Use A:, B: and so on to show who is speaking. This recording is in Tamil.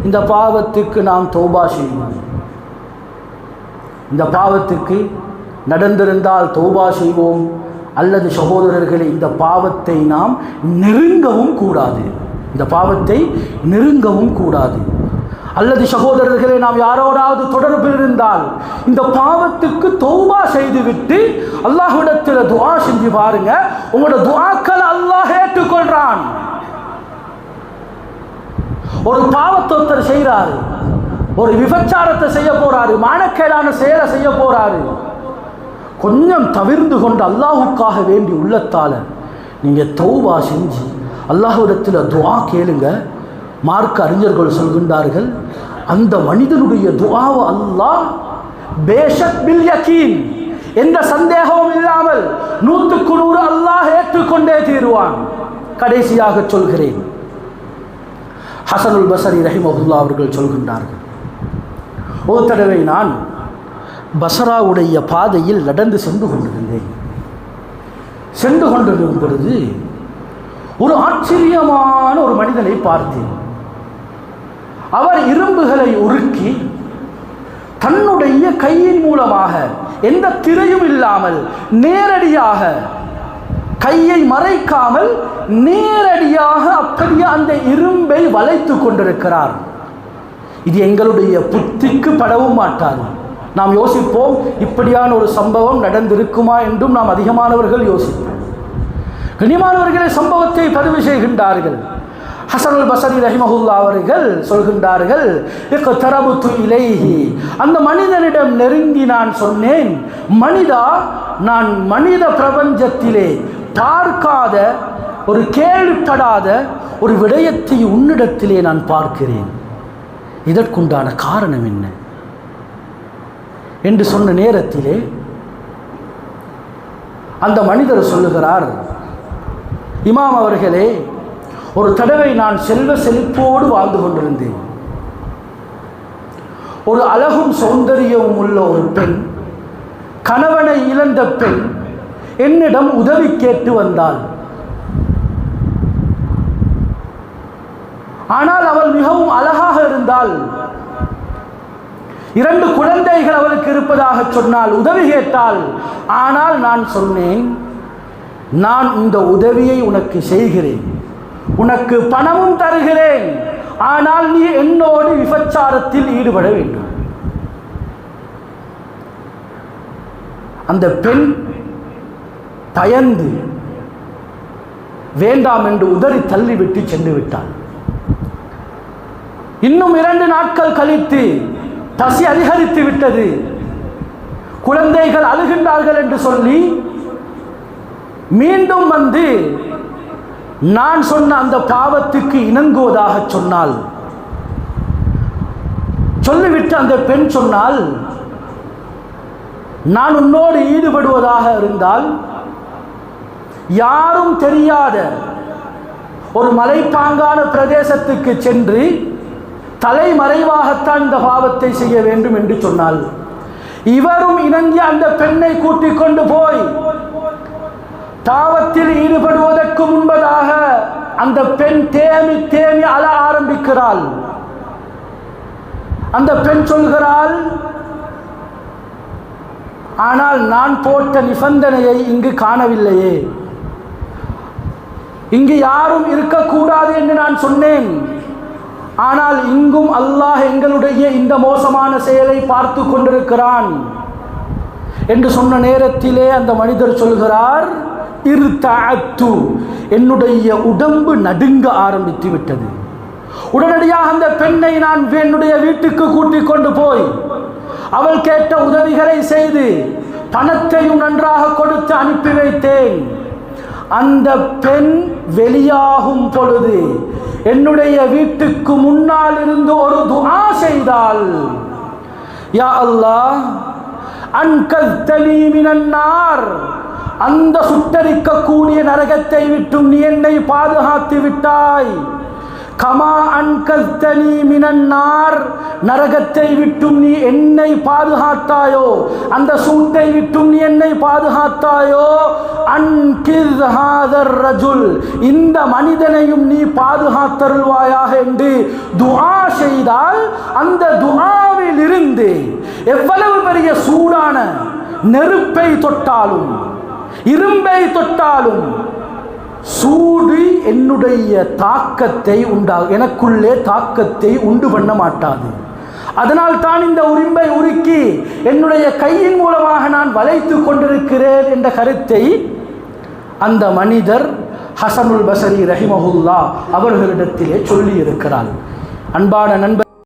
A: இந்த பாவத்துக்கு நாம் தௌபா செய்வோம். இந்த பாவத்துக்கு நடந்திருந்தால் தௌபா செய்வோம். அல்லது சகோதரர்களே, இந்த பாவத்தை நாம் நெருங்கவும் கூடாது. இந்த பாவத்தை நெருங்கவும் கூடாது. அல்லது சகோதரர்களே, நாம் யாரோடாவது தொடர்பில் இருந்தால் இந்த பாவத்துக்கு தௌபா செய்துவிட்டு அல்லாஹ்விடத்தில் துஆ செஞ்சு பாருங்க. உங்களோட துஆக்களை அல்லாஹ் ஏற்றுக்கொள்றான். ஒரு பாவத்தை ஒருத்தர் செய்கிறாரு, ஒரு விபச்சாரத்தை செய்ய போறாரு, மானக்கேடான செயலை செய்ய போறாரு, கொஞ்சம் தவிர்ந்து கொண்டு அல்லாஹுக்காக வேண்டி உள்ளத்தால நீங்க தௌபா செஞ்சு அல்லாஹ்விடத்தில் துஆ கேளுங்க. மார்க்க அறிஞர்கள் சொல்கின்றார்கள், அந்த மனிதனுடைய துஆவை அல்லாஹ் பேஷக் பில் யகீன், எந்த சந்தேகமும் இல்லாமல் 100க்கு 100 அல்லாஹ் ஏற்றுக்கொண்டே தீருவான். கடைசியாக சொல்கிறேன், ஹசனுல் பஸரி ரஹிமஹுல்லாஹ் அவர்கள் சொல்கின்றார்கள், ஒரு தடவை நான் பஸ்ராவுடைய பாதையில் நடந்து சென்று கொண்டிருந்தேன். சென்று கொண்டிருக்கும் பொழுது ஒரு ஆச்சரியமான ஒரு மனிதனை பார்த்தேன். அவர் இரும்புகளை உருக்கி தன்னுடைய கையின் மூலமாக எந்த திரையும் இல்லாமல் நேரடியாக, கையை மறைக்காமல் நேரடியாக அப்படியே அந்த இரும்பை வளைத்து கொண்டிருக்கிறார். இது எங்களுடைய புத்திக்கு படவும் மாட்டாது. நாம் யோசிப்போம், இப்படியான ஒரு சம்பவம் நடந்திருக்குமா என்றும் நாம் அதிகமானவர்கள் யோசிப்போம். கண்ணியமானவர்களே, சம்பவத்தை பதிவு செய்கின்றார்கள். ஹசனுல் பஸரி ரஹிமஹுல்லாஹ் அவர்கள் சொல்கின்றார்கள், இக்தரபுது இலைஹி, அந்த மனிதனிடம் நெருங்கி நான் சொன்னேன், மனிதா, நான் மனித பிரபஞ்சத்திலே பார்க்காத, ஒரு கேள்விப்படாத ஒரு விடயத்தை உன்னிடத்திலே நான் பார்க்கிறேன். இதற்குண்டான காரணம் என்ன என்று சொன்ன நேரத்திலே அந்த மனிதர் சொல்லுகிறார், இமாம் அவர்களே, ஒரு தடவை நான் செல்வ செழிப்போடு வாழ்ந்து கொண்டிருந்தேன். ஒரு அழகும் சௌந்தரியமும் உள்ள ஒரு பெண், கணவனை இழந்த பெண், என்னிடம் உதவி கேட்டு வந்தாள். ஆனால் அவள் மிகவும் அழகாக இருந்தாள். 2 குழந்தைகள் அவளுக்கு இருப்பதாக சொன்னால், உதவி கேட்டாள். ஆனால் நான் சொன்னேன், நான் இந்த உதவியை உனக்கு செய்கிறேன், உனக்கு பணமும் தருகிறேன், ஆனால் நீ என்னோடு விபச்சாரத்தில் ஈடுபட வேண்டும். அந்த பெண் பயந்து வேண்டாம் என்று உதறி தள்ளிவிட்டு சென்று விட்டாள். இன்னும் 2 நாட்கள் கழித்து பசி அதிகரித்து விட்டது, குழந்தைகள் அழுகின்றார்கள் என்று சொல்லி மீண்டும் வந்து நான் சொன்ன அந்த பாவத்துக்கு இணங்குவதாக சொன்னாள். சொல்லிவிட்டு அந்த பெண் சொன்னால், நான் உன்னோடு ஈடுபடுவதாக இருந்தால் யாரும் தெரியாத ஒரு மலைப்பாங்கான பிரதேசத்துக்கு சென்று தலைமறைவாகத்தான் இந்த பாவத்தை செய்ய வேண்டும் என்று சொன்னாள். இவரும் இணங்கி அந்த பெண்ணை கூட்டிக் கொண்டு போய் பாவத்தில் ஈடுபடுவதற்கு முன்பதாக அந்த பெண் தேமி தேமி அழ ஆரம்பிக்கிறாள். அந்த பெண் சொல்கிறாள், ஆனால் நான் போட்ட நிபந்தனையை இங்கு காணவில்லையே, இங்கு யாரும் இருக்கக்கூடாது என்று நான் சொன்னேன், ஆனால் இங்கும் அல்லாஹ் எங்களுடைய இந்த மோசமான செயலை பார்த்து கொண்டிருக்கிறான் என்று சொன்ன நேரத்திலே அந்த மனிதர் சொல்கிறார், இர்தஅத்து, என்னுடைய உடம்பு நடுங்க ஆரம்பித்து விட்டது. உடனடியாக அந்த பெண்ணை நான் என்னுடைய வீட்டுக்கு கூட்டிக் கொண்டு போய் அவள் கேட்ட உதவிகளை செய்து பணத்தையும் நன்றாக கொடுத்து அனுப்பி வைத்தேன். அந்த பெண் வெளியாகும் பொழுது என்னுடைய வீட்டுக்கு முன்னால் இருந்து ஒரு துஆ செய்தாள், யா அல்லாஹ், அன்கல்தனி மினன் நார், அந்த சுட்டரிக்கக்கூடிய நரகத்தை விட்டும் நீ என்னை பாதுகாத்து விட்டாய். கமா அன்கல்தனி மினன் நார், நரகத்தை விட்டும் நீ என்னை பாதுகாத்தாயோ, அந்த சூட்டை விட்டும் நீ என்னை பாதுகாத்தாயோ, அன்கிஸ் ஹாதர் ரஜுல், இந்த மனிதனையும் நீ பாதுகாத்தருள்வாயாக என்று துஆ செய்து செய்தால் அந்த துஆவில் இருந்து எவ்வளவு பெரிய சூடான நெருப்பை தொட்டாலும் இரும்பை தொட்டாலும் சூடு என்னுடைய தாக்கத்தை எனக்குள்ளே தாக்கத்தை உண்டு பண்ண மாட்டாது. அதனால் தான் இந்த உரிம்பை உருக்கி என்னுடைய கையின் மூலமாக நான் வளைத்து கொண்டிருக்கிறேன் என்ற கருத்தை அந்த மனிதர் ஹசனுல் பஸரி ரஹிமஹுல்லா அவர்களிடத்திலே சொல்லி இருக்கிறார். அன்பான நண்பர்